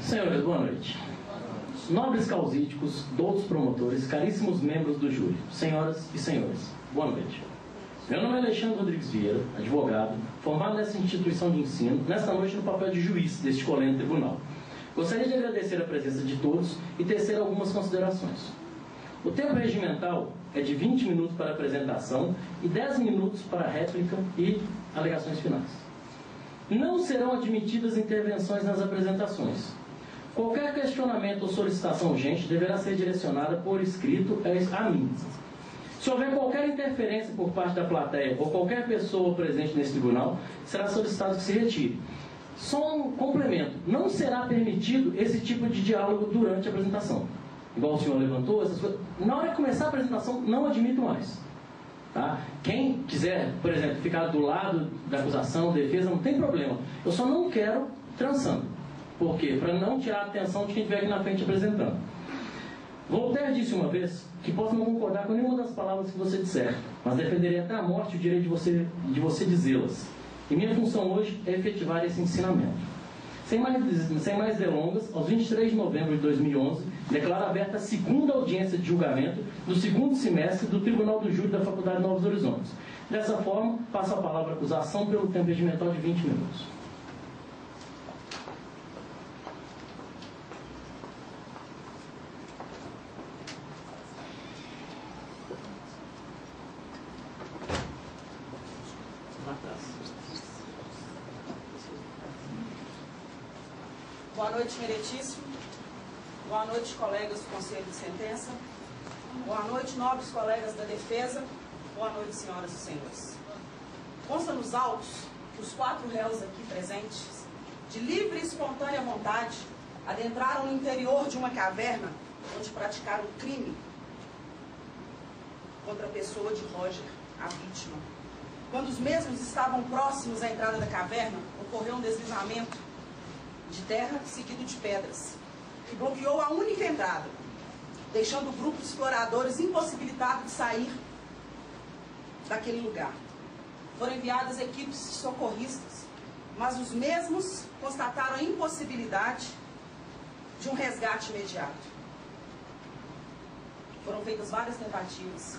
Senhores, boa noite. Nobres causídicos, doutos promotores, caríssimos membros do júri, senhoras e senhores, boa noite. Meu nome é Alexandre Rodrigues Vieira, advogado, formado nessa instituição de ensino, nesta noite no papel de juiz deste colégio tribunal. Gostaria de agradecer a presença de todos e tecer algumas considerações. O tempo regimental é de 20 minutos para apresentação e 10 minutos para réplica e alegações finais. Não serão admitidas intervenções nas apresentações. Qualquer questionamento ou solicitação urgente deverá ser direcionada por escrito a mim. Se houver qualquer interferência por parte da plateia ou qualquer pessoa presente nesse tribunal, será solicitado que se retire. Só um complemento: não será permitido esse tipo de diálogo durante a apresentação. Igual o senhor levantou, essas coisas. Na hora de começar a apresentação, não admito mais. Tá? Quem quiser, por exemplo, ficar do lado da acusação, defesa, não tem problema. Eu só não quero trançando. Por quê? Para não tirar a atenção de quem estiver aqui na frente apresentando. Voltaire disse uma vez que posso não concordar com nenhuma das palavras que você disser, mas defenderei até a morte o direito de você dizê-las. E minha função hoje é efetivar esse ensinamento. Sem mais delongas, aos 23 de novembro de 2011, declaro aberta a segunda audiência de julgamento do segundo semestre do Tribunal do Júri da Faculdade de Novos Horizontes. Dessa forma, passo a palavra à acusação pelo tempo regimental de 20 minutos. Boa noite, meritíssimo. Boa noite, colegas do Conselho de Sentença. Boa noite, nobres colegas da defesa. Boa noite, senhoras e senhores. Consta nos autos que os 4 réus aqui presentes, de livre e espontânea vontade, adentraram no interior de uma caverna onde praticaram crime contra a pessoa de Roger, a vítima. Quando os mesmos estavam próximos à entrada da caverna, ocorreu um deslizamento de terra seguido de pedras, que bloqueou a única entrada, deixando o grupo de exploradores impossibilitado de sair daquele lugar. Foram enviadas equipes socorristas, mas os mesmos constataram a impossibilidade de um resgate imediato. Foram feitas várias tentativas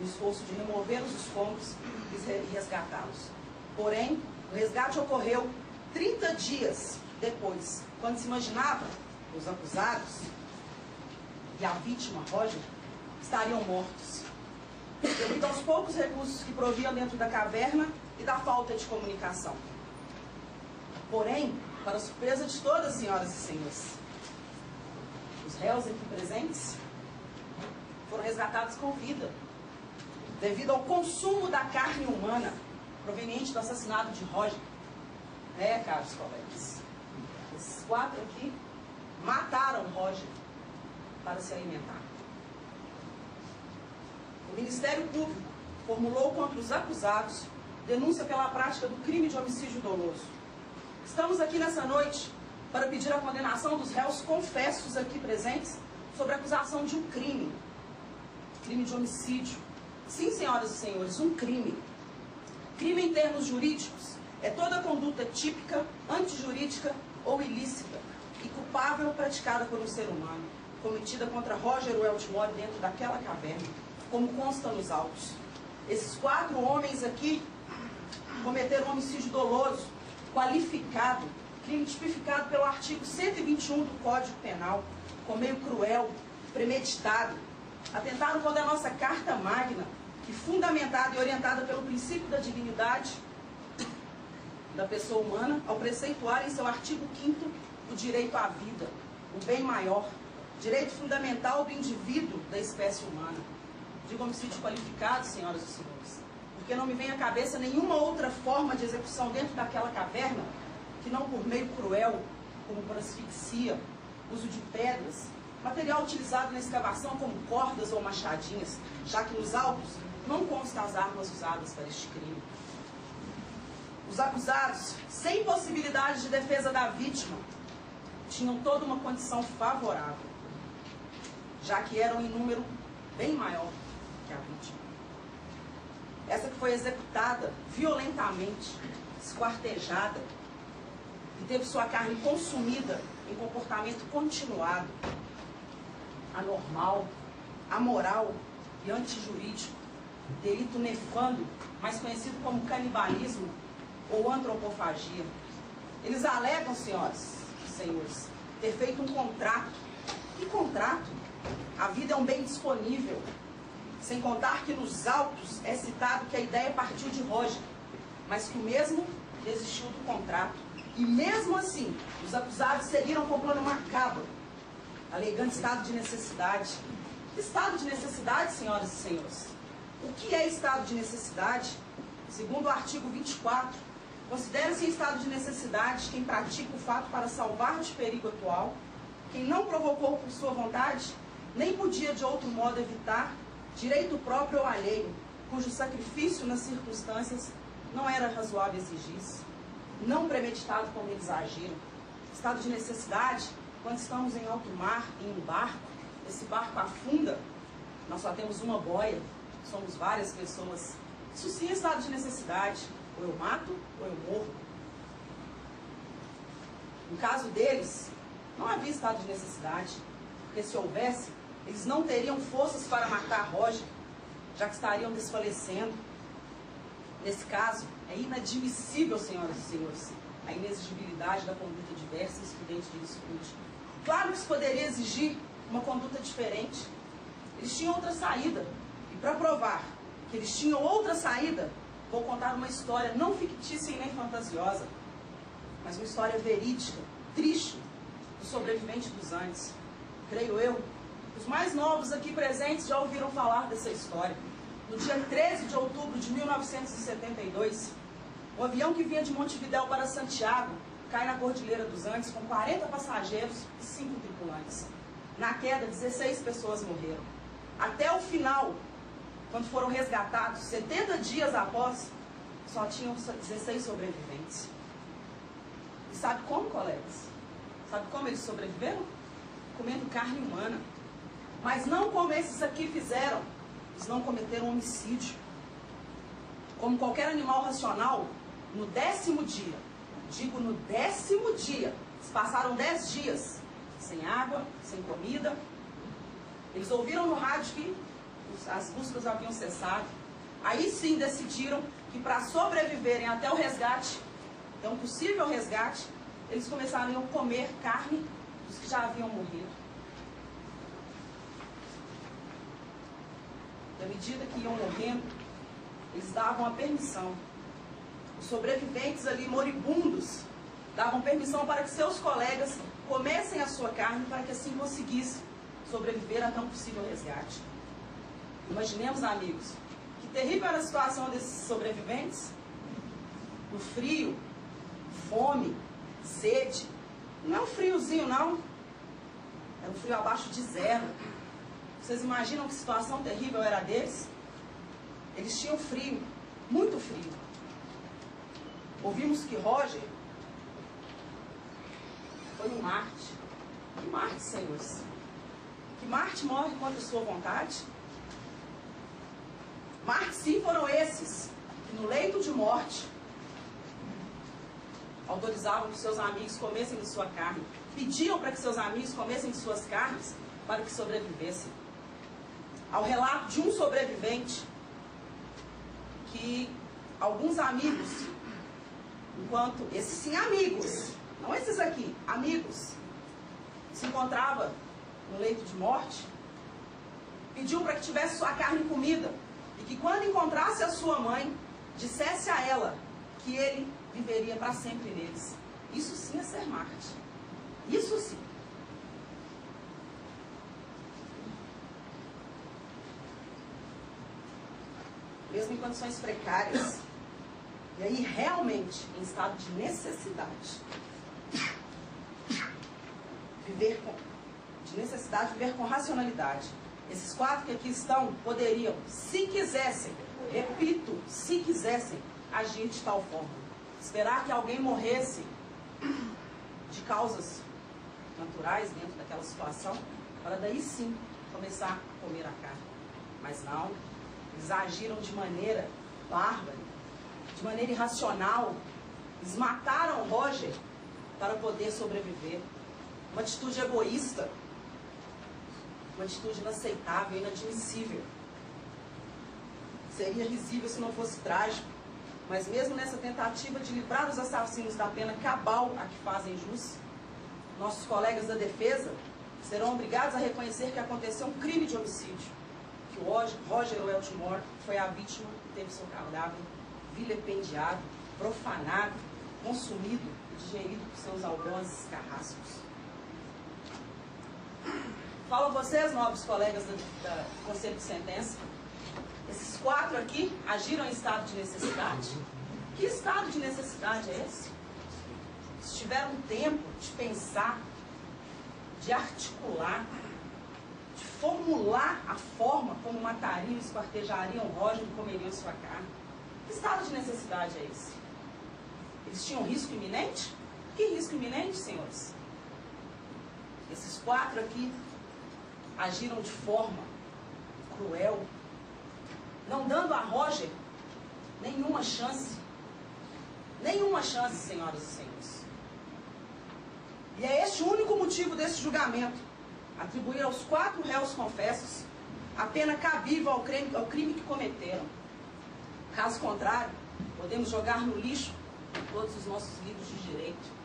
no esforço de remover os escombros e resgatá-los. Porém, o resgate ocorreu 30 dias depois, quando se imaginava que os acusados e a vítima, Roger, estariam mortos, devido aos poucos recursos que proviam dentro da caverna e da falta de comunicação. Porém, para surpresa de todas, senhoras e senhores, os réus aqui presentes foram resgatados com vida, devido ao consumo da carne humana proveniente do assassinato de Roger. Caros colegas, esses 4 aqui mataram Roger para se alimentar. O Ministério Público formulou contra os acusados denúncia pela prática do crime de homicídio doloso. Estamos aqui nessa noite para pedir a condenação dos réus confessos aqui presentes sobre a acusação de um crime de homicídio. Sim, senhoras e senhores, um crime. Crime em termos jurídicos é toda conduta típica, antijurídica ou ilícita e culpável praticada por um ser humano, cometida contra Roger Weltmore dentro daquela caverna, como consta nos autos. Esses 4 homens aqui cometeram um homicídio doloso, qualificado, crime tipificado pelo artigo 121 do Código Penal, com meio cruel, premeditado. Atentaram contra a nossa Carta Magna, que, fundamentada e orientada pelo princípio da dignidade da pessoa humana, ao preceituar em seu artigo 5º o direito à vida, o bem maior, direito fundamental do indivíduo da espécie humana. Digo homicídio qualificado, senhoras e senhores, porque não me vem à cabeça nenhuma outra forma de execução dentro daquela caverna que não por meio cruel, como por asfixia, uso de pedras, material utilizado na escavação como cordas ou machadinhas, já que nos autos não constam as armas usadas para este crime. Os acusados, sem possibilidade de defesa da vítima, tinham toda uma condição favorável, já que eram em número bem maior que a vítima. Essa que foi executada violentamente, esquartejada, que teve sua carne consumida em comportamento continuado, anormal, amoral e antijurídico, delito nefando, mais conhecido como canibalismo ou antropofagia. Eles alegam, senhoras e senhores, ter feito um contrato. Que contrato? A vida é um bem disponível. Sem contar que nos autos é citado que a ideia partiu de Roger, mas que o mesmo desistiu do contrato. E mesmo assim, os acusados seguiram com o plano macabro, alegando estado de necessidade. Estado de necessidade, senhoras e senhores? O que é estado de necessidade? Segundo o artigo 24, considera-se em estado de necessidade quem pratica o fato para salvar de perigo atual, quem não provocou por sua vontade, nem podia de outro modo evitar, direito próprio ou alheio, cujo sacrifício nas circunstâncias não era razoável exigir-se, não premeditado como eles agiram. Estado de necessidade, quando estamos em alto mar, em um barco, esse barco afunda, nós só temos uma boia, somos várias pessoas. Isso sim é estado de necessidade. Ou eu mato, ou eu morro. No caso deles, não havia estado de necessidade, porque se houvesse, eles não teriam forças para matar Roger, já que estariam desfalecendo. Nesse caso, é inadmissível, senhoras e senhores, a inexigibilidade da conduta diversa e excludente de licitude. Claro que isso poderia exigir uma conduta diferente. Eles tinham outra saída. E para provar que eles tinham outra saída, vou contar uma história não fictícia e nem fantasiosa, mas uma história verídica, triste, do sobrevivente dos Andes. Creio eu, os mais novos aqui presentes já ouviram falar dessa história. No dia 13 de outubro de 1972, um avião que vinha de Montevidéu para Santiago cai na Cordilheira dos Andes com 40 passageiros e 5 tripulantes. Na queda, 16 pessoas morreram. Até o final, quando foram resgatados, 70 dias após, só tinham 16 sobreviventes. E sabe como, colegas? Sabe como eles sobreviveram? Comendo carne humana. Mas não como esses aqui fizeram. Eles não cometeram homicídio. Como qualquer animal racional, no 10º dia, digo no 10º dia, eles passaram 10 dias sem água, sem comida. Eles ouviram no rádio que as buscas haviam cessado. Aí sim decidiram que para sobreviverem até o resgate, até um possível resgate, eles começaram a comer carne dos que já haviam morrido. E à medida que iam morrendo, eles davam a permissão. Os sobreviventes ali, moribundos, davam permissão para que seus colegas comessem a sua carne para que assim conseguissem sobreviver até um possível resgate. Imaginemos, amigos, que terrível era a situação desses sobreviventes. No frio, fome, sede. Não é um friozinho, não. É um frio abaixo de 0. Vocês imaginam que situação terrível era deles? Eles tinham frio, muito frio. Ouvimos que Roger foi um Marte. Que Marte, senhores? Que Marte morre contra sua vontade? Marte, sim, foram esses que no leito de morte autorizavam que seus amigos comessem de sua carne, pediam para que seus amigos comessem de suas carnes para que sobrevivessem. Ao relato de um sobrevivente que alguns amigos, enquanto esses sim amigos, não esses aqui, amigos, se encontrava no leito de morte, pediu para que tivesse sua carne comida e que quando encontrasse a sua mãe, dissesse a ela que ele viveria para sempre neles. Isso sim é ser Marte. Isso sim. Mesmo em condições precárias. E aí, realmente, em estado de necessidade. Viver com racionalidade. Esses 4 que aqui estão poderiam, se quisessem, repito, se quisessem, agir de tal forma. Esperar que alguém morresse de causas naturais dentro daquela situação, para daí sim começar a comer a carne. Mas não, eles agiram de maneira bárbara, de maneira irracional. Eles mataram Roger para poder sobreviver. Uma atitude egoísta, uma atitude inaceitável, inadmissível. Seria risível se não fosse trágico, mas mesmo nessa tentativa de livrar os assassinos da pena cabal a que fazem jus, nossos colegas da defesa serão obrigados a reconhecer que aconteceu um crime de homicídio, que o Roger Weltmore foi a vítima e teve seu cadáver vilipendiado, profanado, consumido e digerido por seus algozes carrascos. Falo a vocês, nobres colegas do Conselho de Sentença, esses 4 aqui agiram em estado de necessidade? Que estado de necessidade é esse? Se tiveram tempo de pensar, de articular, de formular a forma como matariam, esquartejariam o Roger e comeriam sua carne. Que estado de necessidade é esse? Eles tinham risco iminente? Que risco iminente, senhores? Esses 4 aqui agiram de forma cruel, não dando a Roger nenhuma chance. Nenhuma chance, senhoras e senhores. E é este o único motivo desse julgamento: atribuir aos 4 réus confessos a pena cabível ao crime que cometeram. Caso contrário, podemos jogar no lixo todos os nossos livros de direito.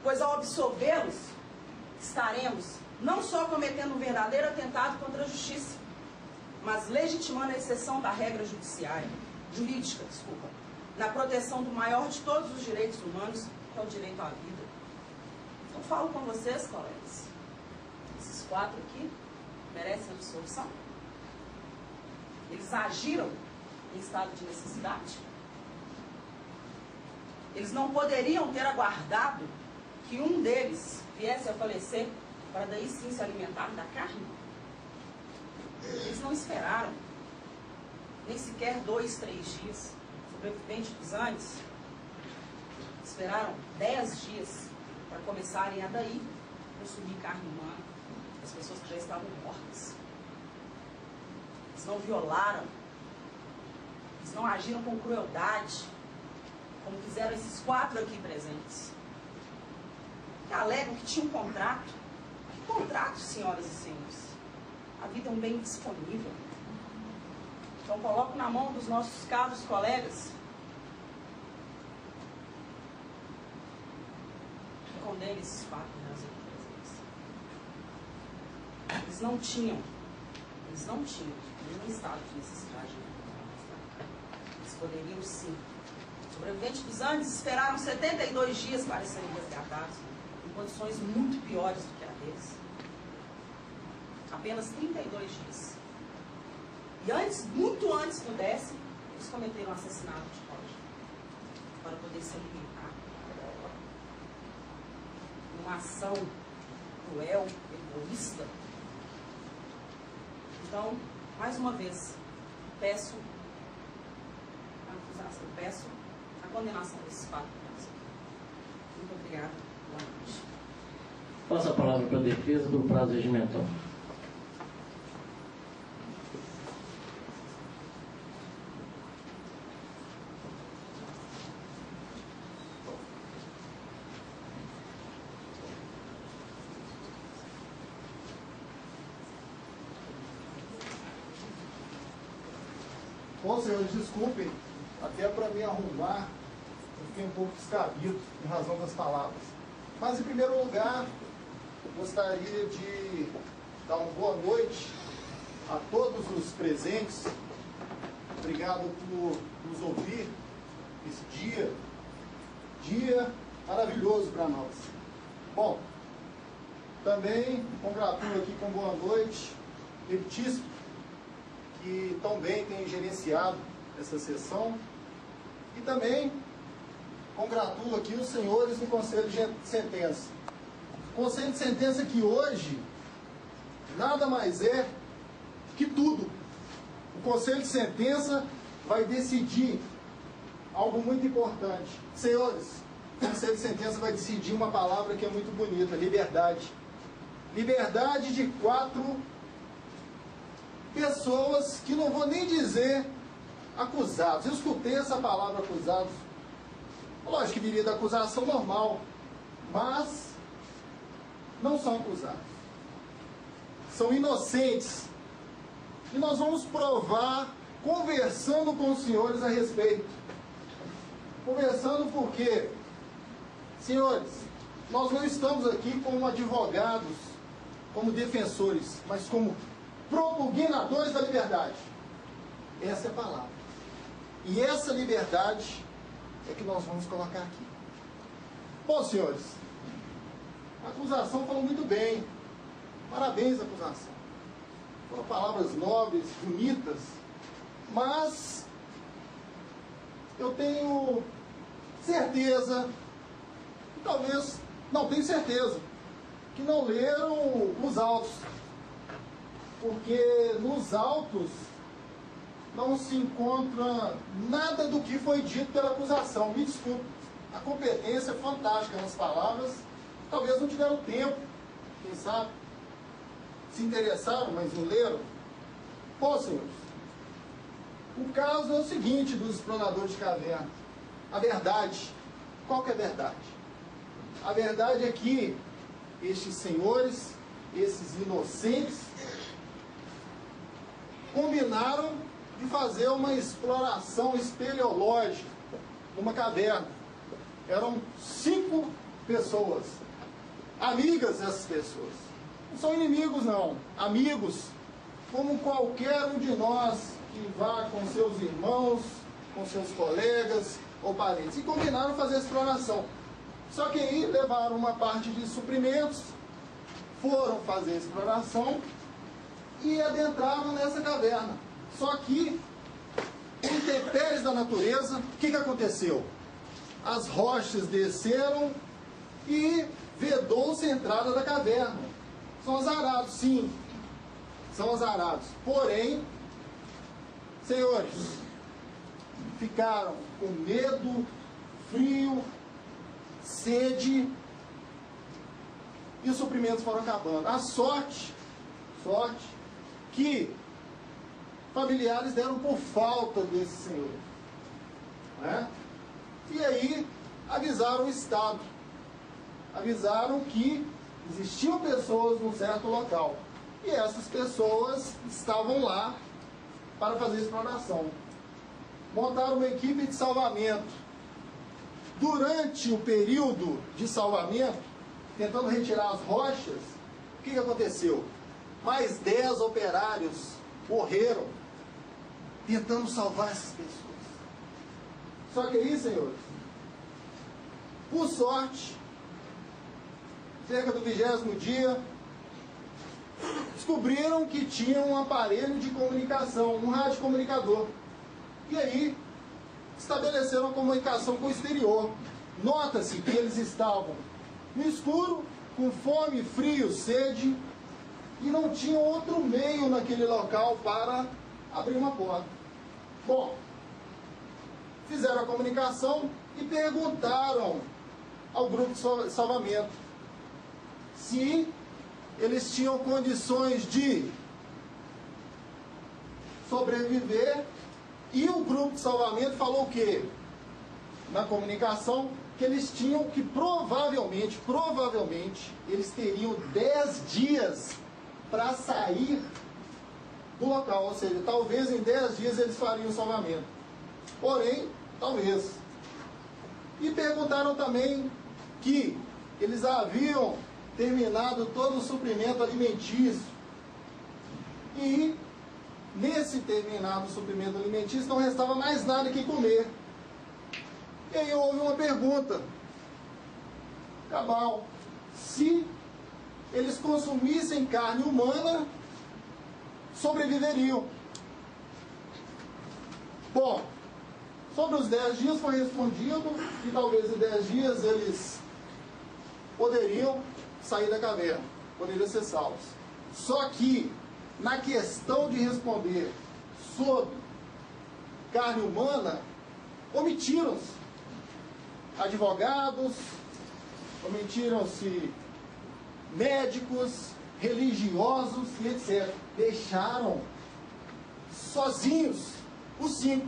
Pois ao absolvê-los, estaremos não só cometendo um verdadeiro atentado contra a justiça, mas legitimando a exceção da regra jurídica, na proteção do maior de todos os direitos humanos, que é o direito à vida. Eu falo com vocês, colegas, esses 4 aqui merecem absolvição? Eles agiram em estado de necessidade? Eles não poderiam ter aguardado que um deles viesse a falecer para daí sim se alimentar da carne? Eles não esperaram nem sequer 2, 3 dias. Sobreviventes dos Andes esperaram 10 dias para começarem a daí consumir carne humana das pessoas que já estavam mortas. Eles não violaram, eles não agiram com crueldade, como fizeram esses 4 aqui presentes, que alegam que tinha um contrato. Que contrato, senhoras e senhores? A vida é um bem disponível. Então coloco na mão dos nossos caros colegas que condenem esses 4 réus aqui presentes. Eles não tinham nenhum estado de necessidade. Eles poderiam sim. Os sobreviventes dos Andes esperaram 72 dias para serem resgatados, em condições muito piores do que a deles. Apenas 32 dias. E antes, muito antes do 10º, eles cometeram o assassinato de Roger, para poder se alimentar. Uma ação cruel, egoísta. Então, mais uma vez, peço a condenação desses 4 réus. Muito obrigada. Boa noite. Passo a palavra para a defesa do prazo regimental. Bom, senhores, desculpem, até para me arrumar, eu fiquei um pouco descabido em razão das palavras. Mas, em primeiro lugar, gostaria de dar uma boa noite a todos os presentes. Obrigado por nos ouvir esse dia maravilhoso para nós. Bom, também congratulo aqui com boa noite Letícia, que tão bem tem gerenciado essa sessão, e também congratulo aqui os senhores do Conselho de Sentença. O Conselho de Sentença que hoje nada mais é que tudo. O Conselho de Sentença vai decidir algo muito importante. Senhores, o Conselho de Sentença vai decidir uma palavra que é muito bonita: liberdade. Liberdade de 4 pessoas que não vou nem dizer acusados. Eu escutei essa palavra acusados. Lógico que viria da acusação normal, mas não são acusados. São inocentes. E nós vamos provar conversando com os senhores a respeito. Conversando porque, senhores, nós não estamos aqui como advogados, como defensores, mas como propugnadores da liberdade. Essa é a palavra. E essa liberdade é que nós vamos colocar aqui. Bom, senhores, a acusação falou muito bem. Parabéns, acusação. Foram palavras nobres, bonitas, mas eu tenho certeza, talvez, não tenho certeza, que não leram os autos, porque nos autos não se encontra nada do que foi dito pela acusação. Me desculpe, a competência é fantástica nas palavras, talvez não tiveram tempo, quem sabe, se interessaram, mas não leram. Bom, senhores, o caso é o seguinte dos exploradores de caverna. A verdade, qual que é a verdade? A verdade é que estes senhores, esses inocentes, combinaram de fazer uma exploração espeleológica numa caverna. Eram 5 pessoas, amigas dessas pessoas. Não são inimigos, não. Amigos, como qualquer um de nós que vá com seus irmãos, com seus colegas ou parentes. E combinaram fazer a exploração. Só que aí levaram uma parte de suprimentos, foram fazer a exploração e adentraram nessa caverna. Só que, intempéries da natureza, o que aconteceu? As rochas desceram e vedou-se a entrada da caverna. São azarados, sim. São azarados. Porém, senhores, ficaram com medo, frio, sede, e os suprimentos foram acabando. A sorte que familiares deram por falta desse senhor, né? E aí avisaram o Estado, avisaram que existiam pessoas num certo local, e essas pessoas estavam lá para fazer exploração. Montaram uma equipe de salvamento. Durante o período de salvamento, tentando retirar as rochas, o que aconteceu? Mais 10 operários morreram tentando salvar essas pessoas. Só que aí, senhores, por sorte, cerca do 20º dia, descobriram que tinham um aparelho de comunicação, um radiocomunicador. E aí, estabeleceram a comunicação com o exterior. Nota-se que eles estavam no escuro, com fome, frio, sede, e não tinham outro meio naquele local para abrir uma porta. Bom, fizeram a comunicação e perguntaram ao grupo de salvamento se eles tinham condições de sobreviver, e o grupo de salvamento falou o quê? Na comunicação, que eles tinham que provavelmente, eles teriam 10 dias para sair do local, ou seja, talvez em 10 dias eles fariam o salvamento. Porém, talvez. E perguntaram também que eles haviam terminado todo o suprimento alimentício. E nesse terminado suprimento alimentício não restava mais nada que comer. E aí houve uma pergunta cabal: se eles consumissem carne humana, sobreviveriam. Bom, sobre os 10 dias foi respondido que talvez em 10 dias eles poderiam sair da caverna, poderiam ser salvos. Só que, na questão de responder sobre carne humana, omitiram-se advogados, omitiram-se médicos, religiosos e etc. Deixaram sozinhos os 5.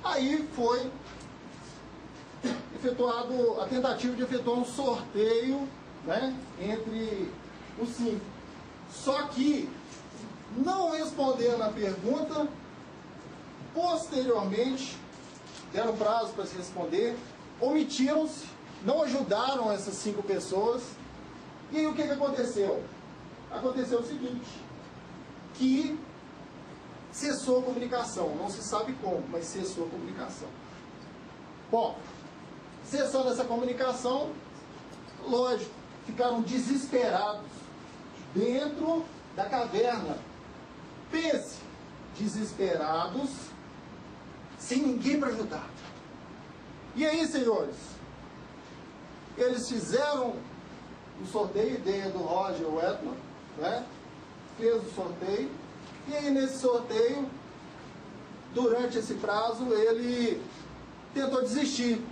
Aí foi efetuado a tentativa de efetuar um sorteio, né, entre os 5. Só que, não respondendo a pergunta, posteriormente, deram prazo para se responder, omitiram-se, não ajudaram essas 5 pessoas. E aí o que aconteceu? Aconteceu o seguinte, que cessou a comunicação, não se sabe como, mas cessou a comunicação. Bom, cessando essa comunicação, lógico, ficaram desesperados dentro da caverna. Pense, desesperados, sem ninguém para ajudar. E aí, senhores, eles fizeram o sorteio, ideia do Roger Wetman, né? Fez o sorteio, e aí nesse sorteio, durante esse prazo, ele tentou desistir.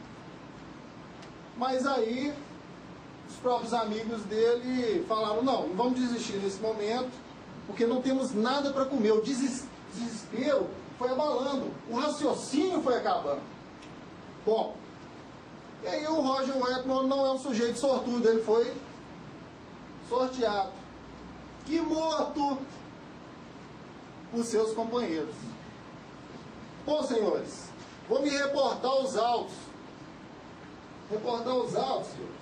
Mas aí, os próprios amigos dele falaram, não vamos desistir nesse momento, porque não temos nada para comer. O desespero foi abalando, o raciocínio foi acabando. Bom, e aí o Roger Wetman não é um sujeito sortudo, ele foi sorteado e morto por seus companheiros. Bom, senhores, vou me reportar aos autos. Reportar os autos, senhores.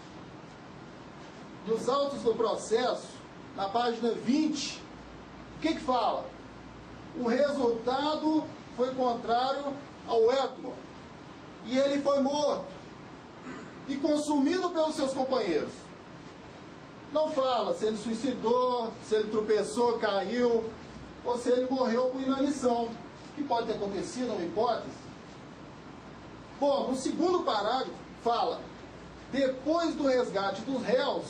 Nos autos do processo, na página 20, o que fala? O resultado foi contrário ao Wetman e ele foi morto e consumido pelos seus companheiros. Não fala se ele suicidou, se ele tropeçou, caiu, ou se ele morreu por inanição, que pode ter acontecido, é uma hipótese. Bom, no segundo parágrafo fala, depois do resgate dos réus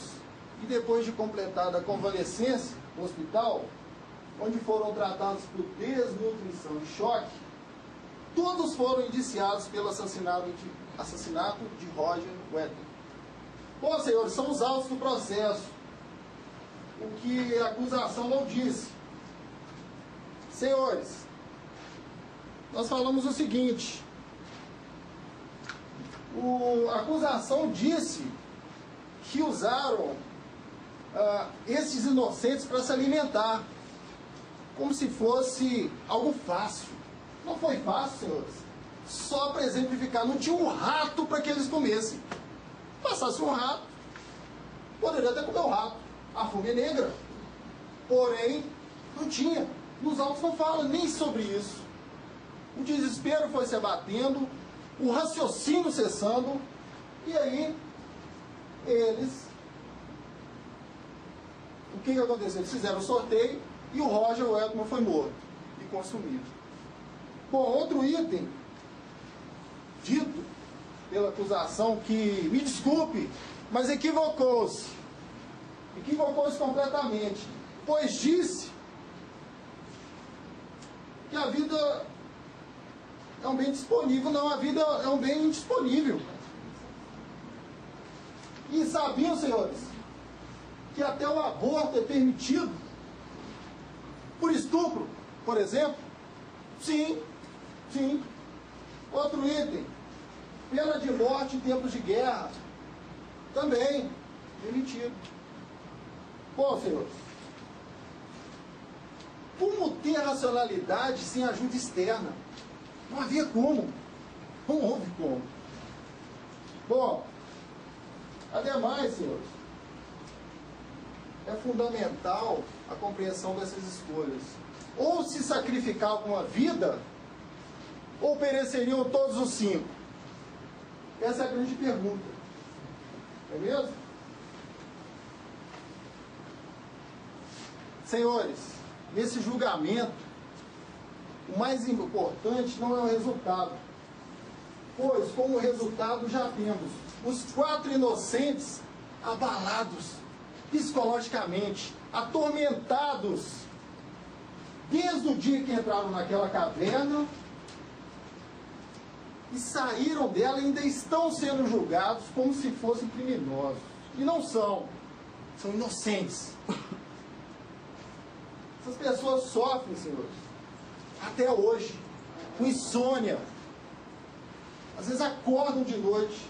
e depois de completada a convalescência no hospital, onde foram tratados por desnutrição e choque, todos foram indiciados pelo assassinato de Roger Wetman. Bom, senhores, são os autos do processo. O que a acusação não disse. Senhores, nós falamos o seguinte. A acusação disse que usaram esses inocentes para se alimentar, como se fosse algo fácil. Não foi fácil, senhores. Só para exemplificar, não tinha um rato para que eles comessem. Passasse um rato, poderia até comer o rato. A fome é negra. Porém, não tinha. Nos autos não fala nem sobre isso. O desespero foi se abatendo, o raciocínio cessando, e aí, eles... O que aconteceu? Eles fizeram o sorteio e o Roger Wetman foi morto e consumido. Bom, outro item dito pela acusação que, me desculpe, mas equivocou-se. Equivocou-se completamente. Pois disse que a vida é um bem disponível. Não, a vida é um bem indisponível. E sabiam, senhores, que até o aborto é permitido por estupro, por exemplo? Sim, sim. Outro item, pena de morte em tempos de guerra, também permitido. Bom, senhores, como ter racionalidade sem ajuda externa? Não havia como. Não houve como. Bom, ademais, senhores, é fundamental a compreensão dessas escolhas. Ou se sacrificar com a vida, ou pereceriam todos os 5? Essa é a grande pergunta. É mesmo? Senhores, nesse julgamento, o mais importante não é o resultado. Pois, como resultado, já temos os 4 inocentes abalados psicologicamente, atormentados, desde o dia que entraram naquela caverna e saíram dela e ainda estão sendo julgados como se fossem criminosos. E não são. São inocentes. Essas pessoas sofrem, senhores, até hoje, com insônia. Às vezes acordam de noite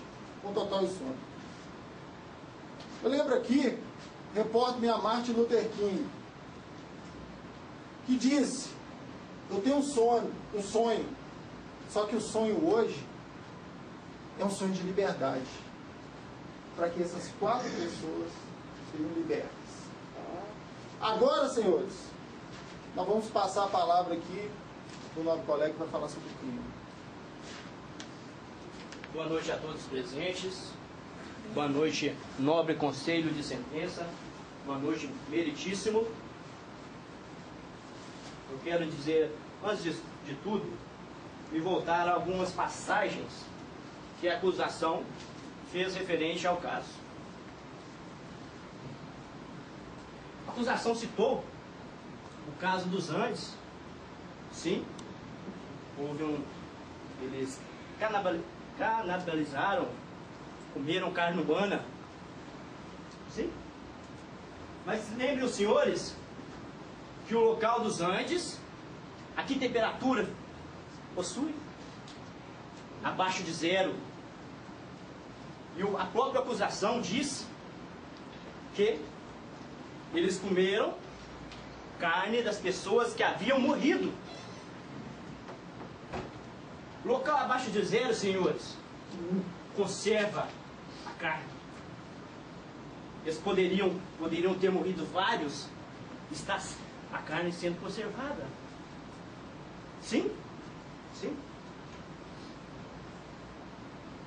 com total insônia. Eu lembro aqui, reporto-me a Martin Luther King, que disse: eu tenho um sonho, só que o sonho hoje é um sonho de liberdade, para que essas 4 pessoas sejam libertas. Agora, senhores, nós vamos passar a palavra aqui do nosso colega que vai falar sobre o crime. Boa noite a todos os presentes. Boa noite, nobre conselho de sentença. Boa noite, meritíssimo. Eu quero dizer, antes de tudo, me voltar a algumas passagens que a acusação fez referente ao caso. A acusação citou o caso dos Andes. Sim, houve eles canibalizaram, comeram carne humana. Sim. Mas lembrem os senhores que o local dos Andes, a que temperatura possui? Abaixo de 0. E a própria acusação diz que eles comeram carne das pessoas que haviam morrido. Local abaixo de 0, senhores, conserva a carne. Eles poderiam ter morrido vários, está a carne sendo conservada. Sim? Sim.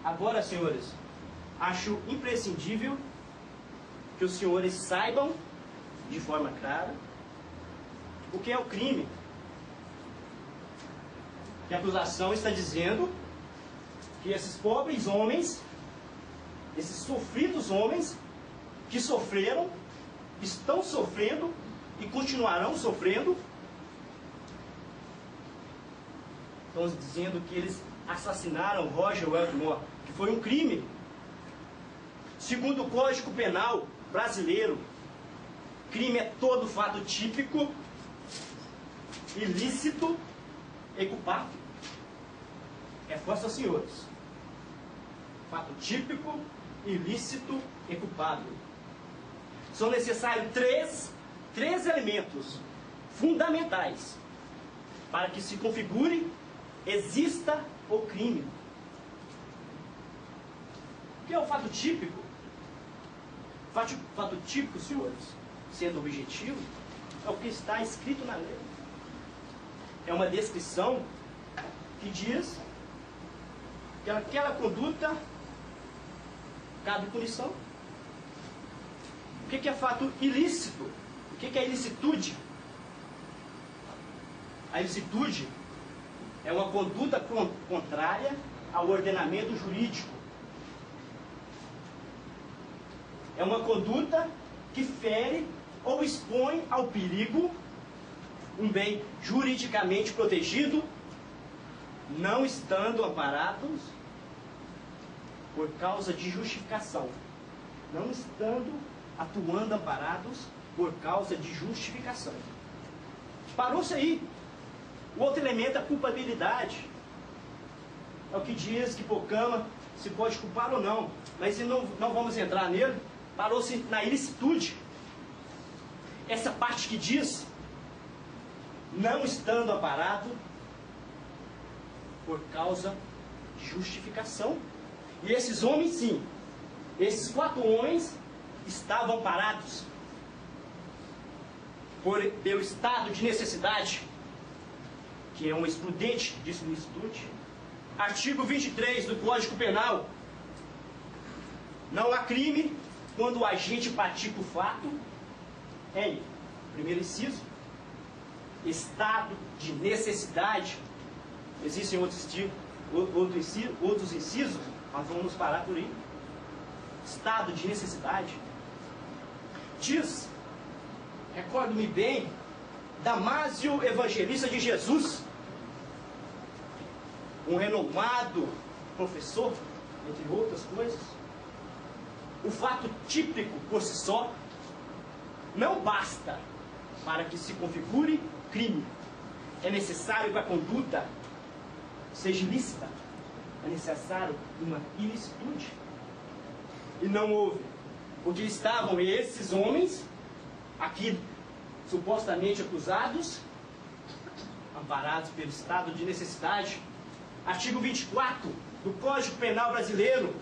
Agora, senhores, acho imprescindível que os senhores saibam de forma clara o que é o crime. Que a acusação está dizendo que esses pobres homens, esses sofridos homens, que sofreram, estão sofrendo e continuarão sofrendo, estão dizendo que eles assassinaram Roger Wetmore, que foi um crime. Segundo o Código Penal brasileiro, crime é todo fato típico, ilícito e culpável. É força, senhores. Fato típico, ilícito e culpável. São necessários três elementos fundamentais para que se configure, exista o crime. O que é o fato típico? Fato típico, senhores, sendo objetivo, é o que está escrito na lei. É uma descrição que diz que aquela conduta cabe punição. O que é fato ilícito? O que é ilicitude? A ilicitude é uma conduta contrária ao ordenamento jurídico. É uma conduta que fere ou expõe ao perigo um bem juridicamente protegido, não estando amparados por causa de justificação. Não estando atuando amparados por causa de justificação. Parou-se aí. O outro elemento é a culpabilidade. É o que diz que por cama se pode culpar ou não. Mas se não vamos entrar nele, parou-se na ilicitude. Essa parte que diz, não estando amparado por causa de justificação. E esses homens, sim, esses 4 homens estavam parados pelo estado de necessidade, que é uma excludente de solicitude. Artigo 23 do Código Penal. Não há crime quando o agente pratica o fato em, primeiro inciso, estado de necessidade. Existem outros incisos, mas vamos nos parar por aí. Estado de necessidade. Diz, recordo-me bem, Damásio Evangelista de Jesus, um renomado professor, entre outras coisas. O fato típico por si só não basta para que se configure crime. É necessário que a conduta seja ilícita. É necessário uma ilicitude. e não houve. Porque estavam esses homens, aqui supostamente acusados, amparados pelo estado de necessidade. Artigo 24 do Código Penal Brasileiro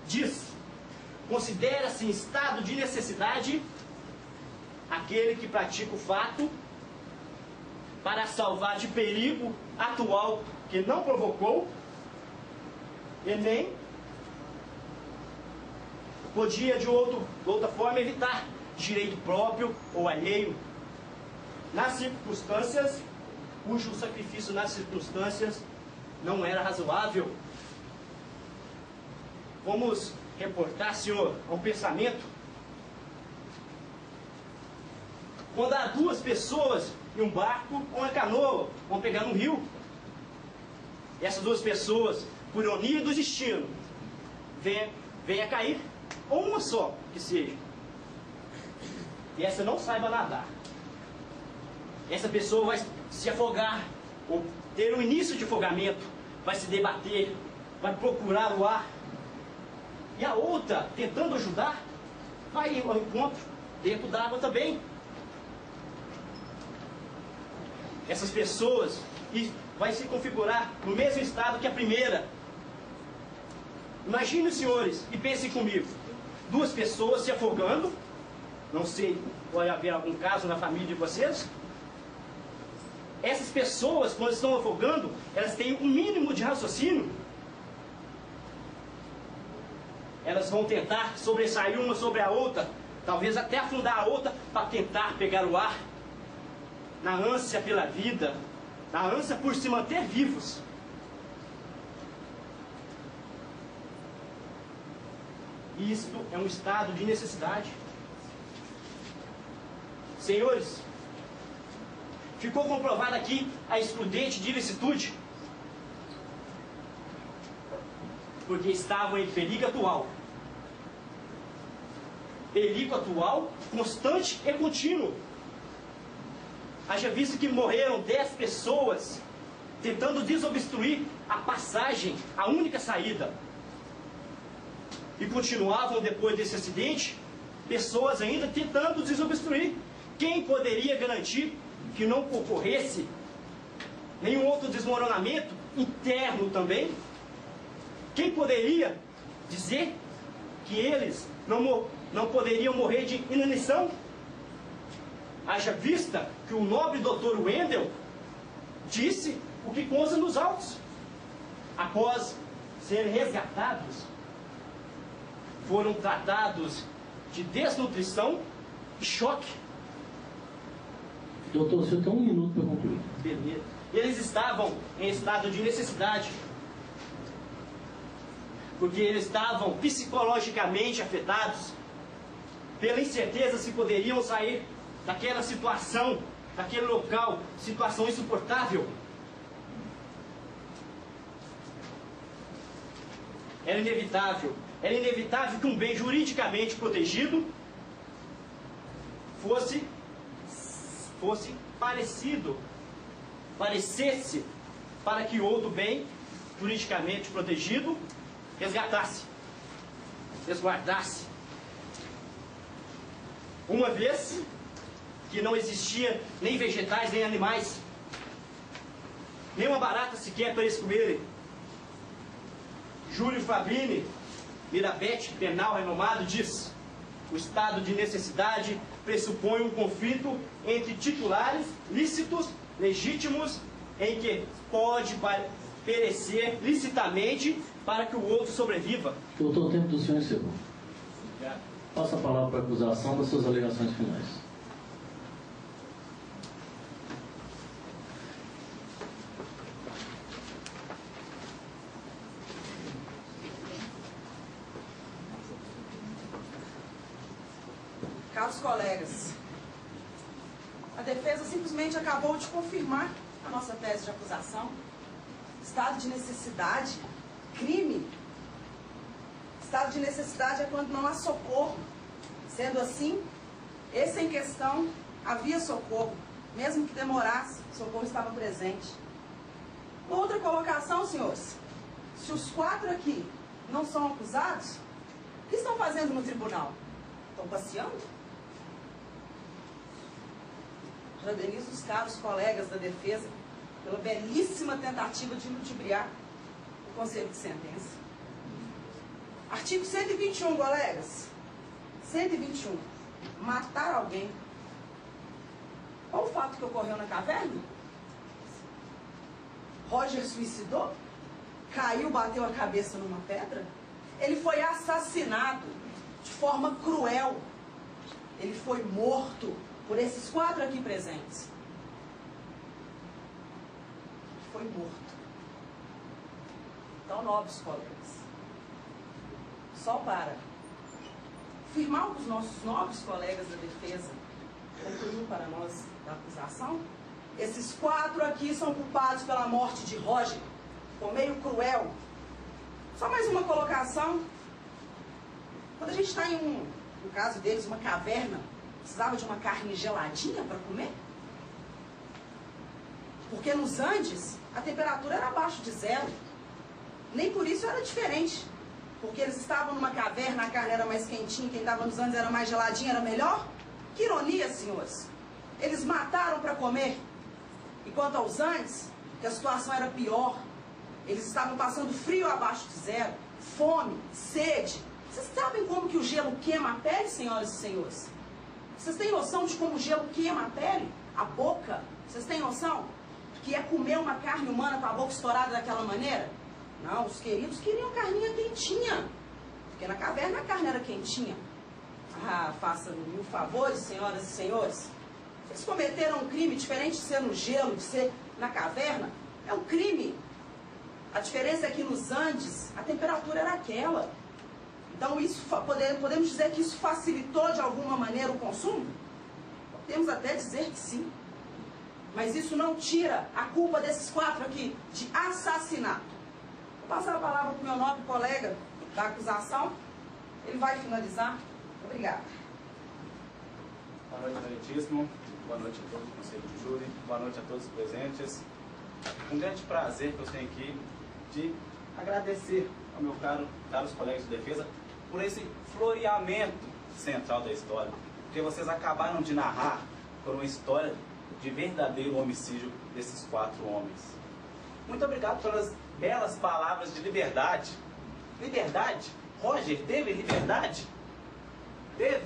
diz: considera-se em estado de necessidade aquele que pratica o fato para salvar de perigo atual que não provocou e nem podia de outra forma evitar, direito próprio ou alheio, nas circunstâncias cujo sacrifício nas circunstâncias não era razoável. Vamos reportar, senhor, ao pensamento. Quando há duas pessoas em um barco ou uma canoa, vão pegar no rio, e essas duas pessoas, por ironia do destino, vêm a cair, ou uma só que seja, e essa não saiba nadar, essa pessoa vai se afogar, ou ter um início de afogamento, vai se debater, vai procurar o ar, e a outra, tentando ajudar, vai ao encontro, dentro d'água também. Essas pessoas vai se configurar no mesmo estado que a primeira. Imaginem, senhores, e pensem comigo, duas pessoas se afogando, não sei, pode haver algum caso na família de vocês. Essas pessoas, quando estão afogando, elas têm um mínimo de raciocínio. Elas vão tentar sobressair uma sobre a outra, talvez até afundar a outra para tentar pegar o ar, na ânsia pela vida, na ânsia por se manter vivos. Isto é um estado de necessidade. Senhores, ficou comprovada aqui a excludente de ilicitude, porque estavam em perigo atual. Perigo atual, constante e contínuo. Haja visto que morreram 10 pessoas tentando desobstruir a passagem, a única saída. E continuavam depois desse acidente, pessoas ainda tentando desobstruir. Quem poderia garantir que não ocorresse nenhum outro desmoronamento interno também? Quem poderia dizer que eles não poderiam morrer de inanição? Haja vista que o nobre doutor Wendel disse o que consta nos autos. Após serem resgatados, foram tratados de desnutrição e choque. Doutor, o senhor tem 1 minuto para concluir. Beleza. Eles estavam em estado de necessidade, porque eles estavam psicologicamente afetados pela incerteza se poderiam sair daquela situação, daquele local, situação insuportável. Era inevitável que um bem juridicamente protegido fosse parecesse para que outro bem juridicamente protegido resguardasse. Uma vez que não existia nem vegetais nem animais, nem uma barata sequer para eles comerem. Júlio Fabrini, Mirabete, penal renomado, diz: o estado de necessidade pressupõe um conflito entre titulares lícitos, legítimos, em que pode perecer licitamente para que o outro sobreviva. Doutor, o tempo do senhor encerrou. Passa a palavra para a acusação das suas alegações finais. Caros colegas, a defesa simplesmente acabou de confirmar a nossa tese de acusação. Estado de necessidade, crime. Estado de necessidade é quando não há socorro. Sendo assim, esse em questão havia socorro. Mesmo que demorasse, o socorro estava presente. Outra colocação, senhores. Se os 4 aqui não são acusados, O que estão fazendo no tribunal? Estão passeando? Parabenizo os caros colegas da defesa pela belíssima tentativa de ludibriar o conselho de sentença. Artigo 121, colegas. 121. Matar alguém. Qual o fato que ocorreu na caverna? Roger suicidou? Caiu, bateu a cabeça numa pedra? Ele foi assassinado de forma cruel. Ele foi morto por esses 4 aqui presentes. Ele foi morto. Então, nobres colegas, só para afirmar o que os nossos nobres colegas da defesa concluiu para nós da acusação, esses 4 aqui são culpados pela morte de Roger. Ficou meio cruel. Só mais uma colocação. Quando a gente está em no caso deles, uma caverna, precisava de uma carne geladinha para comer? Porque nos Andes, a temperatura era abaixo de 0. Nem por isso era diferente. Porque eles estavam numa caverna, a carne era mais quentinha, quem estava nos Andes era mais geladinha, era melhor? Que ironia, senhores. Eles mataram para comer. E quanto aos Andes, que a situação era pior, eles estavam passando frio abaixo de 0, fome, sede. Vocês sabem como que o gelo queima a pele, senhoras e senhores? Vocês têm noção de como o gelo queima a pele? A boca? Vocês têm noção do que é comer uma carne humana com a boca estourada daquela maneira? Não, os queridos queriam carninha quentinha. Porque na caverna a carne era quentinha. Ah, façam-me favores, senhoras e senhores. Eles cometeram um crime diferente de ser no gelo, de ser na caverna. É um crime. A diferença é que nos Andes a temperatura era aquela. Então isso, podemos dizer que isso facilitou de alguma maneira o consumo? Podemos até dizer que sim. Mas isso não tira a culpa desses 4 aqui de assassinato. Vou passar a palavra para o meu nobre colega da acusação. Ele vai finalizar. Obrigada. Boa noite, Excelentíssimo. Boa noite a todos do Conselho de Júri. Boa noite a todos os presentes. Um grande prazer que eu tenho aqui de agradecer ao meu caros colegas de defesa por esse floreamento central da história. Porque vocês acabaram de narrar por uma história de verdadeiro homicídio desses 4 homens. Muito obrigado pelas belas palavras de liberdade. Liberdade? Roger teve liberdade? Teve.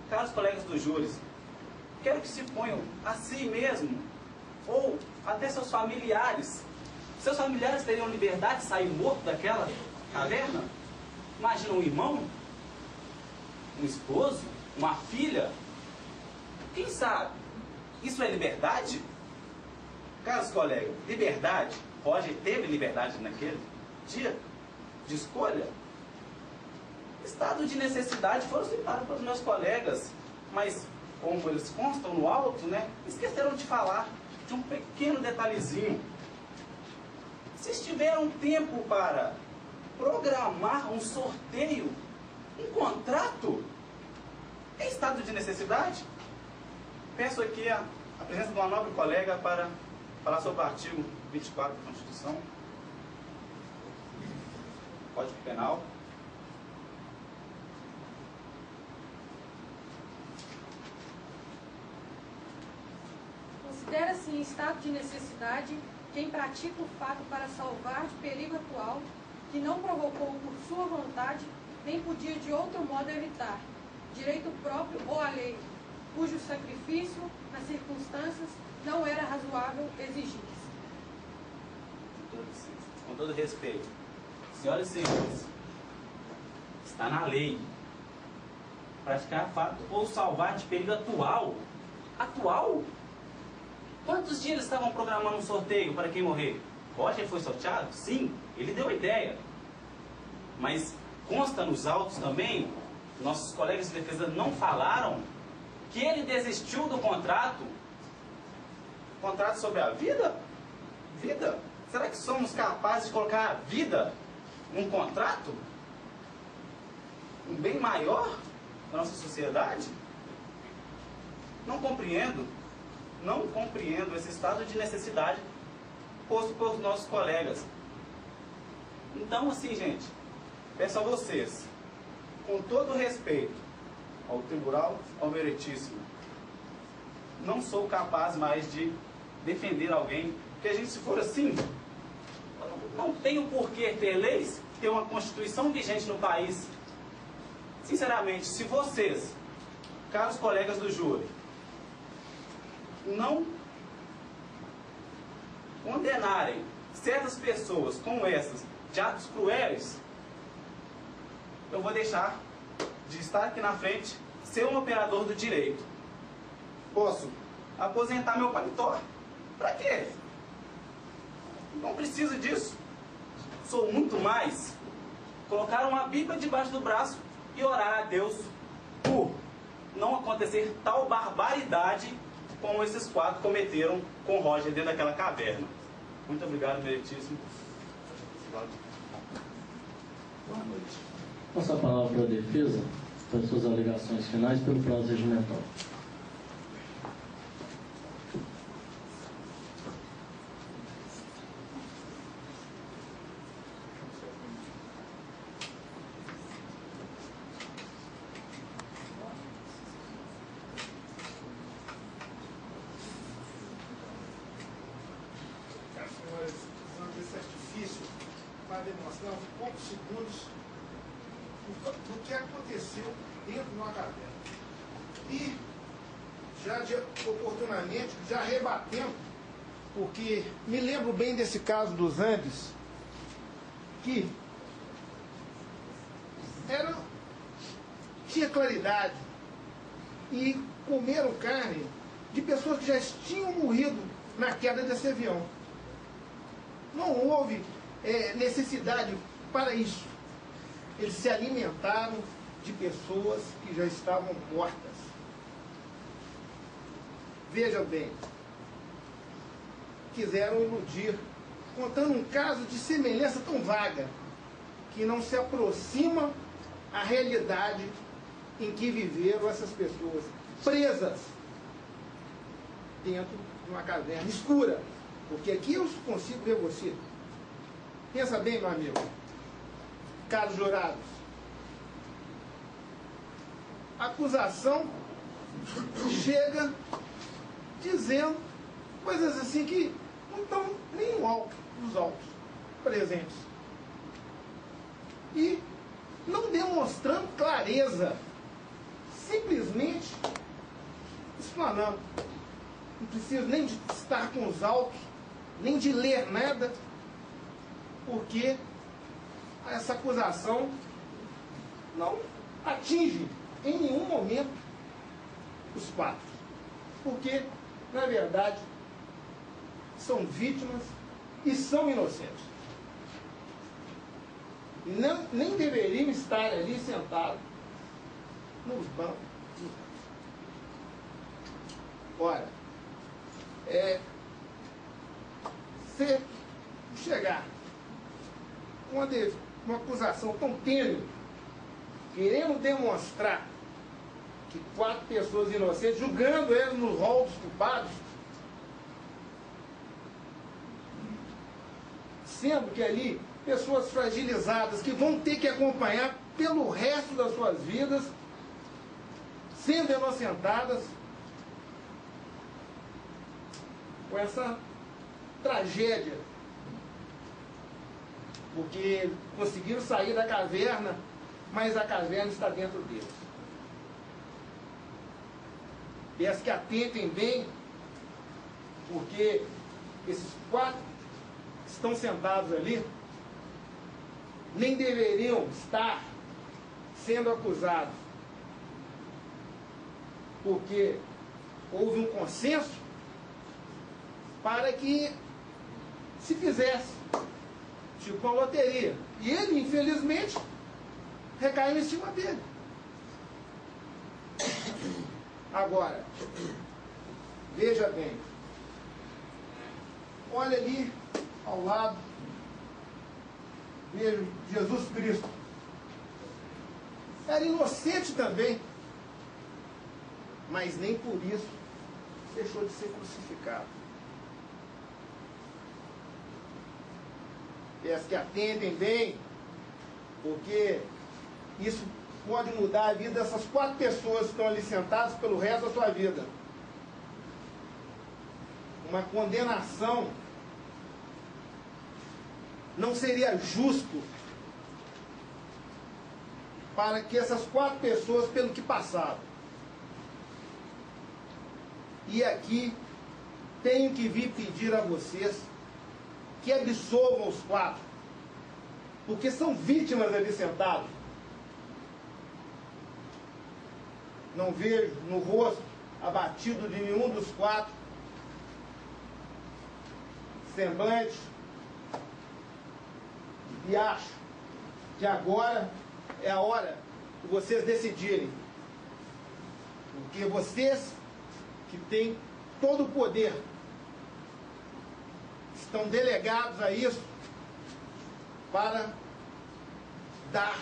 Caros colegas dos júris, quero que se ponham a si mesmo, ou até seus familiares. Seus familiares teriam liberdade de sair morto daquela caverna? Imagina um irmão, um esposo, uma filha. Quem sabe? Isso é liberdade? Caros colegas, liberdade? Roger teve liberdade naquele dia de escolha? Estado de necessidade foram citados pelos meus colegas, mas como eles constam no alto, né, esqueceram de falar de um pequeno detalhezinho. Vocês tiveram tempo para programar um sorteio, um contrato em estado de necessidade? Peço aqui a presença de uma nobre colega para falar sobre o artigo 24 da Constituição, Código Penal. Considera-se em estado de necessidade quem pratica o fato para salvar de perigo atual, que não provocou por sua vontade, nem podia de outro modo evitar, direito próprio ou alheio, cujo sacrifício, nas circunstâncias, não era razoável exigir-se. Com todo respeito, senhoras e senhores, está na lei praticar fato ou salvar de perigo atual. Atual? Quantos dias eles estavam programando um sorteio para quem morrer? Roger foi sorteado? Sim, ele deu a ideia. Mas consta nos autos também, nossos colegas de defesa não falaram, que ele desistiu do contrato. Contrato sobre a vida? Vida? Será que somos capazes de colocar a vida num contrato? Um bem maior da nossa sociedade? Não compreendo esse estado de necessidade posto pelos nossos colegas. Então, assim, gente, peço a vocês, com todo respeito ao tribunal, ao meritíssimo, não sou capaz mais de defender alguém, porque a gente, se for assim, não tem o porquê ter leis, ter uma Constituição vigente no país. Sinceramente, se vocês, caros colegas do júri, não condenarem certas pessoas como essas de atos cruéis, eu vou deixar de estar aqui na frente, ser um operador do direito. Posso aposentar meu paletó. Pra quê? Não preciso disso. Sou muito mais colocar uma Bíblia debaixo do braço e orar a Deus por não acontecer tal barbaridade como esses 4 cometeram com Roger dentro daquela caverna. Muito obrigado, meritíssimo. Boa noite. Passo a palavra para a defesa, para suas alegações finais, pelo prazo regimental. Esse artifício para demonstrar uns poucos segundos do que aconteceu dentro de uma caverna. E, oportunamente, já rebatendo, porque me lembro bem desse caso dos Andes, que tinha claridade e comeram carne de pessoas que já tinham morrido na queda desse avião. Não houve necessidade para isso. Eles se alimentaram de pessoas que já estavam mortas. Veja bem, quiseram iludir, contando um caso de semelhança tão vaga, que não se aproxima à realidade em que viveram essas pessoas, presas dentro de uma caverna escura. Porque aqui eu consigo ver você. Pensa bem, meu amigo. Caros jurados. A acusação chega dizendo coisas assim que não estão nem nos autos presentes. E não demonstrando clareza. Simplesmente explanando. Não preciso nem de estar com os autos, nem de ler nada, porque essa acusação não atinge em nenhum momento os fatos. Porque, na verdade, são vítimas e são inocentes. E nem deveriam estar ali sentados nos bancos. Ora, se chegar uma acusação tão tênue, querendo demonstrar que 4 pessoas inocentes, julgando elas no rol dos culpados, sendo que ali pessoas fragilizadas que vão ter que acompanhar pelo resto das suas vidas, sendo inocentadas com essa tragédia, porque conseguiram sair da caverna, mas a caverna está dentro deles. Peço que atentem bem, porque esses 4 que estão sentados ali nem deveriam estar sendo acusados, porque houve um consenso para que se fizesse tipo uma loteria. E ele, infelizmente, recaiu em cima dele. Agora, veja bem. Olha ali ao lado, veja Jesus Cristo. Era inocente também, mas nem por isso deixou de ser crucificado. Peço que atentem bem, porque isso pode mudar a vida dessas 4 pessoas que estão ali sentadas pelo resto da sua vida. Uma condenação não seria justo para que essas 4 pessoas, pelo que passaram. E aqui tenho que vir pedir a vocês que absolvam os 4, porque são vítimas ali sentados. Não vejo no rosto abatido de nenhum dos 4 semblante, e acho que agora é a hora de vocês decidirem, porque vocês que têm todo o poder estão delegados a isso para dar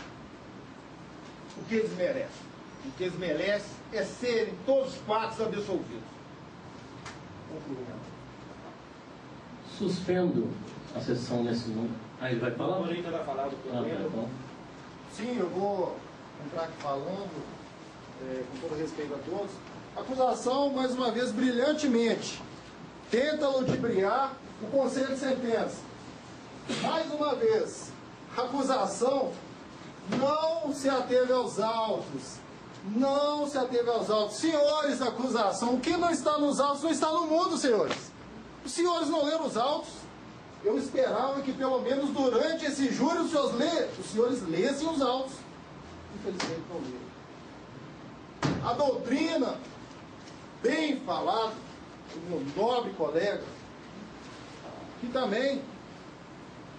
o que eles merecem. O que eles merecem é serem todos os 4 absolvidos. Suspendo a sessão nesse momento. Ah, ele vai falar? O Morita vai falar do problema. Bom. Sim, eu vou entrar aqui falando, com todo respeito a todos. A acusação, mais uma vez, brilhantemente, tenta ludibriar o conselho de sentença. Mais uma vez, a acusação não se ateve aos autos. Não se ateve aos autos. Senhores da acusação, o que não está nos autos não está no mundo, senhores. Os senhores não leram os autos. Eu esperava que pelo menos durante esse júri os senhores lessem os autos. Infelizmente não leram. A doutrina, bem falada, do meu nobre colega, que também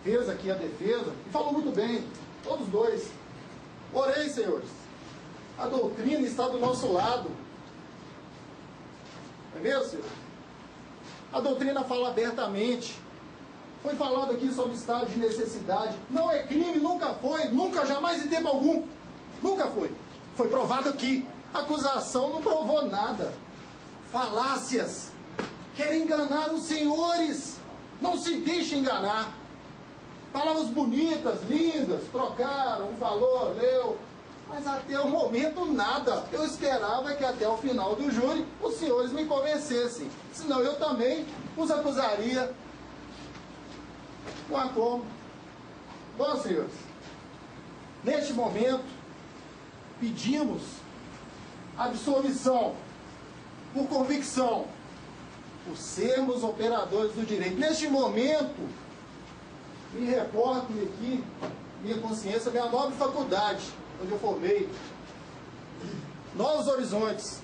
fez aqui a defesa, e falou muito bem, todos dois. Porém, senhores, a doutrina está do nosso lado. Não é mesmo, senhor? A doutrina fala abertamente. Foi falado aqui sobre estado de necessidade. Não é crime, nunca foi, nunca, jamais, em tempo algum. Nunca foi. Foi provado aqui. A acusação não provou nada. Falácias. Querem enganar os senhores. Não se deixe enganar. Palavras bonitas, lindas, trocaram, um valor, leu. Mas até o momento nada. Eu esperava que até o final do júri os senhores me convencessem. Senão eu também os acusaria. Não há como. Bom, senhores, neste momento pedimos absolvição por convicção, por sermos operadores do direito. Neste momento, me reporto aqui, minha consciência, minha nobre faculdade, onde eu formei, Novos Horizontes.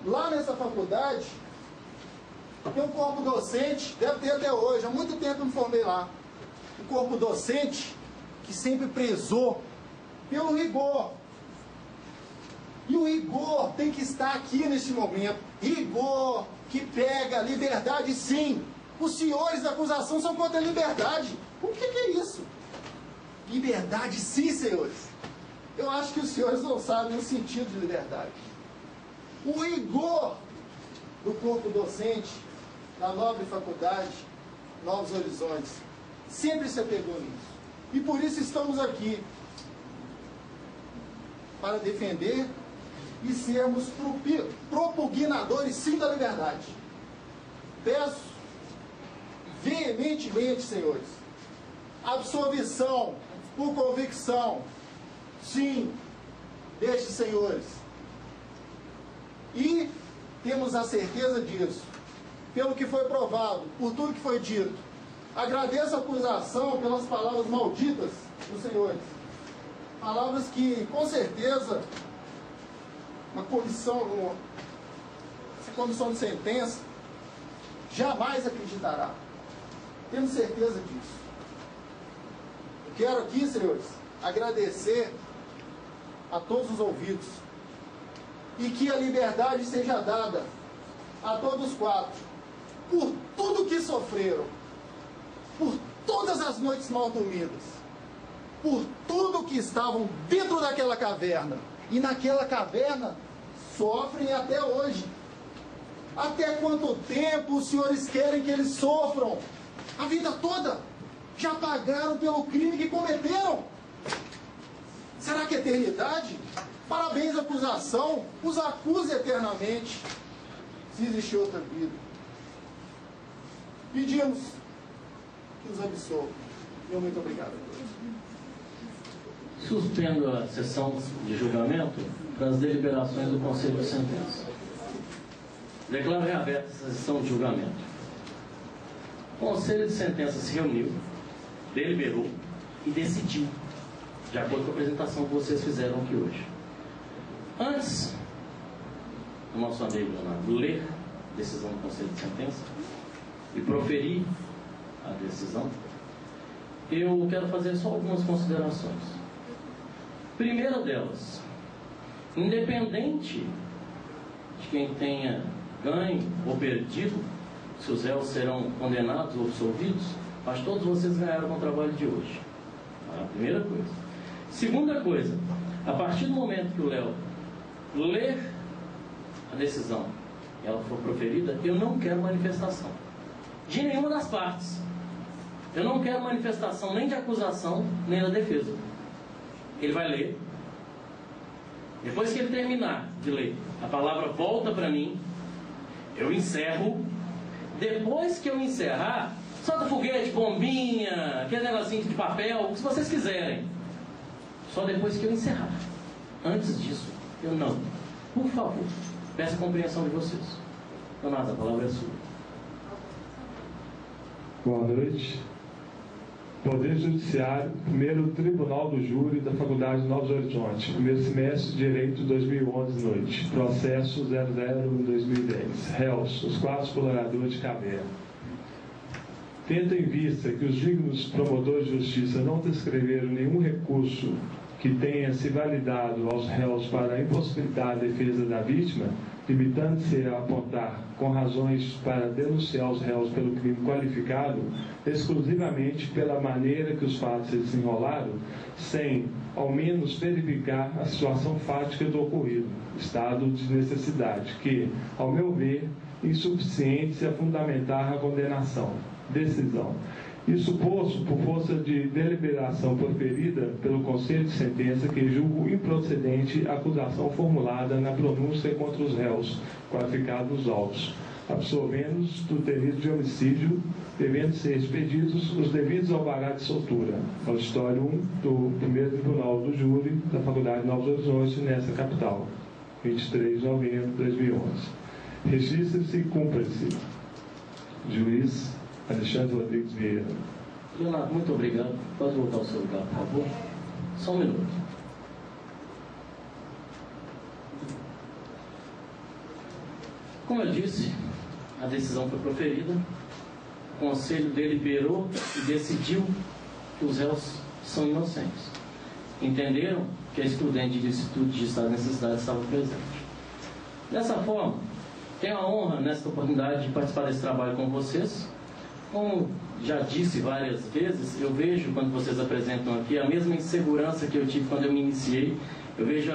Lá nessa faculdade, tem um corpo docente, deve ter até hoje, há muito tempo eu me formei lá. Um corpo docente que sempre prezou pelo rigor. E o rigor tem que estar aqui neste momento. Rigor que pega liberdade, sim. Os senhores da acusação são contra a liberdade. O que é isso? Liberdade, sim, senhores. Eu acho que os senhores não sabem o sentido de liberdade. O rigor do corpo docente da nobre faculdade Novos Horizontes sempre se apegou nisso. E por isso estamos aqui, para defender e sermos propugnadores, sim, da liberdade. Peço veementemente, senhores, absolvição por convicção, sim, destes senhores. E temos a certeza disso, pelo que foi provado, por tudo que foi dito. Agradeço a acusação pelas palavras malditas dos senhores. Palavras que, com certeza, essa comissão de sentença jamais acreditará. Temos certeza disso. Eu quero aqui, senhores, agradecer a todos os ouvidos e que a liberdade seja dada a todos os 4 por tudo que sofreram, por todas as noites mal dormidas, por tudo que estavam dentro daquela caverna. E naquela caverna sofrem até hoje. Até quanto tempo os senhores querem que eles sofram? A vida toda. Já pagaram pelo crime que cometeram. Será que é eternidade? Parabéns à acusação, os acuse eternamente, se existir outra vida. Pedimos que os absolva. Meu muito obrigado. Suspendo a sessão de julgamento para as deliberações do Conselho de Sentença. Declaro reaberta essa sessão de julgamento. O Conselho de Sentença se reuniu, deliberou e decidiu, de acordo com a apresentação que vocês fizeram aqui hoje. Antes do nosso amigo Leonardo ler a decisão do Conselho de Sentença e proferir a decisão, eu quero fazer só algumas considerações. Primeira delas, independente de quem tenha ganho ou perdido, se os réus serão condenados ou absolvidos, mas todos vocês ganharam com o trabalho de hoje. A primeira coisa. Segunda coisa, a partir do momento que o Léo ler a decisão e ela for proferida, eu não quero manifestação de nenhuma das partes. Eu não quero manifestação nem de acusação, nem da defesa. Ele vai ler. Depois que ele terminar de ler, a palavra volta para mim. Eu encerro. Depois que eu encerrar, solta foguete, bombinha, aquele negocinho de papel, o que vocês quiserem. Só depois que eu encerrar. Antes disso, eu não. Por favor, peço a compreensão de vocês. Leonardo, a palavra é sua. Boa noite. Poder Judiciário, primeiro Tribunal do Júri da Faculdade de Novos Horizontes, primeiro semestre de Direito 2011, noite. Processo 00/2010. Réus, os 4 coloradores de Caverna. Tendo em vista que os dignos promotores de justiça não descreveram nenhum recurso que tenha se validado aos réus para a impossibilidade de defesa da vítima, limitando-se a apontar com razões para denunciar os réus pelo crime qualificado, exclusivamente pela maneira que os fatos se desenrolaram, sem, ao menos, verificar a situação fática do ocorrido, estado de necessidade, que, ao meu ver, insuficiente a fundamentar a condenação. Decisão. Isso posto por força de deliberação proferida pelo Conselho de Sentença, que julgo improcedente a acusação formulada na pronúncia contra os réus qualificados nos autos, absolvendo-os do delito de homicídio, devendo ser expedidos os devidos alvarás de soltura. Auditório 1 do primeiro Tribunal do Júri da Faculdade de Novos Horizontes, nessa capital, 23 de novembro de 2011. Registre-se e cumpra-se. Juiz Alexandre Rodrigues Vieira. Leonardo, muito obrigado. Pode voltar ao seu lugar, por favor? Só um minuto. Como eu disse, a decisão foi proferida, o Conselho deliberou e decidiu que os réus são inocentes. Entenderam que a excludente de licitude de estado de necessidade estava presente. Dessa forma, tenho a honra, nesta oportunidade, de participar desse trabalho com vocês. Como já disse várias vezes, eu vejo, quando vocês apresentam aqui, a mesma insegurança que eu tive quando eu me iniciei. Eu vejo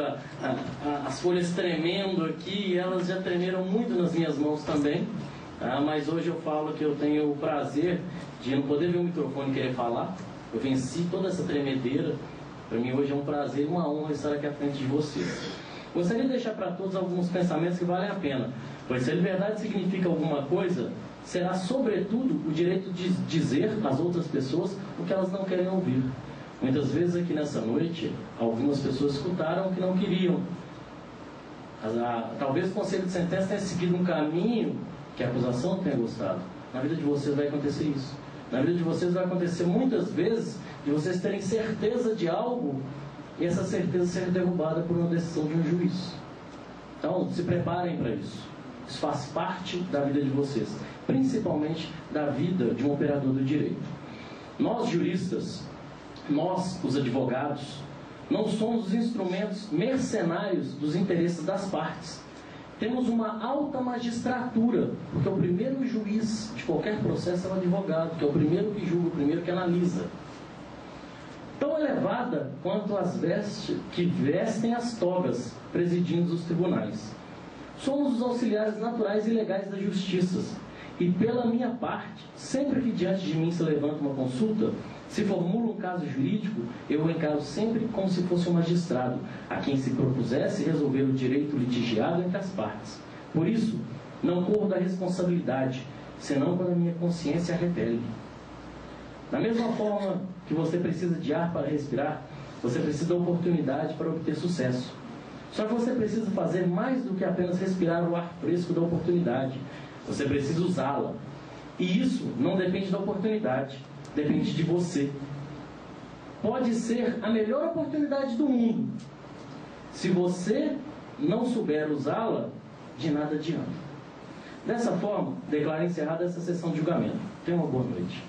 as folhas tremendo aqui, e elas já tremeram muito nas minhas mãos também. Mas hoje eu falo que eu tenho o prazer de não poder ver o microfone e querer falar. Eu venci toda essa tremedeira. Para mim hoje é um prazer e uma honra estar aqui à frente de vocês. Gostaria de deixar para todos alguns pensamentos que valem a pena, pois se a liberdade significa alguma coisa, será sobretudo o direito de dizer às outras pessoas o que elas não querem ouvir. Muitas vezes aqui nessa noite, algumas pessoas escutaram o que não queriam. Talvez o Conselho de Sentença tenha seguido um caminho que a acusação não tenha gostado. Na vida de vocês vai acontecer isso. Na vida de vocês vai acontecer muitas vezes de vocês terem certeza de algo e essa certeza ser derrubada por uma decisão de um juiz. Então, se preparem para isso. Isso faz parte da vida de vocês, principalmente da vida de um operador do direito. Nós, juristas, nós, os advogados, não somos os instrumentos mercenários dos interesses das partes. Temos uma alta magistratura, porque o primeiro juiz de qualquer processo é o advogado, que é o primeiro que julga, o primeiro que analisa. Tão elevada quanto as que vestem as togas presidindo os tribunais. Somos os auxiliares naturais e legais da justiça. E pela minha parte, sempre que diante de mim se levanta uma consulta, Se formulo um caso jurídico, eu o encaro sempre como se fosse um magistrado, a quem se propusesse resolver o direito litigiado entre as partes. Por isso, não corro da responsabilidade, senão quando a minha consciência a revele. Da mesma forma que você precisa de ar para respirar, você precisa da oportunidade para obter sucesso. Só que você precisa fazer mais do que apenas respirar o ar fresco da oportunidade. Você precisa usá-la. E isso não depende da oportunidade, depende de você. Pode ser a melhor oportunidade do mundo. Se você não souber usá-la, de nada adianta. Dessa forma, declaro encerrada essa sessão de julgamento. Tenha uma boa noite.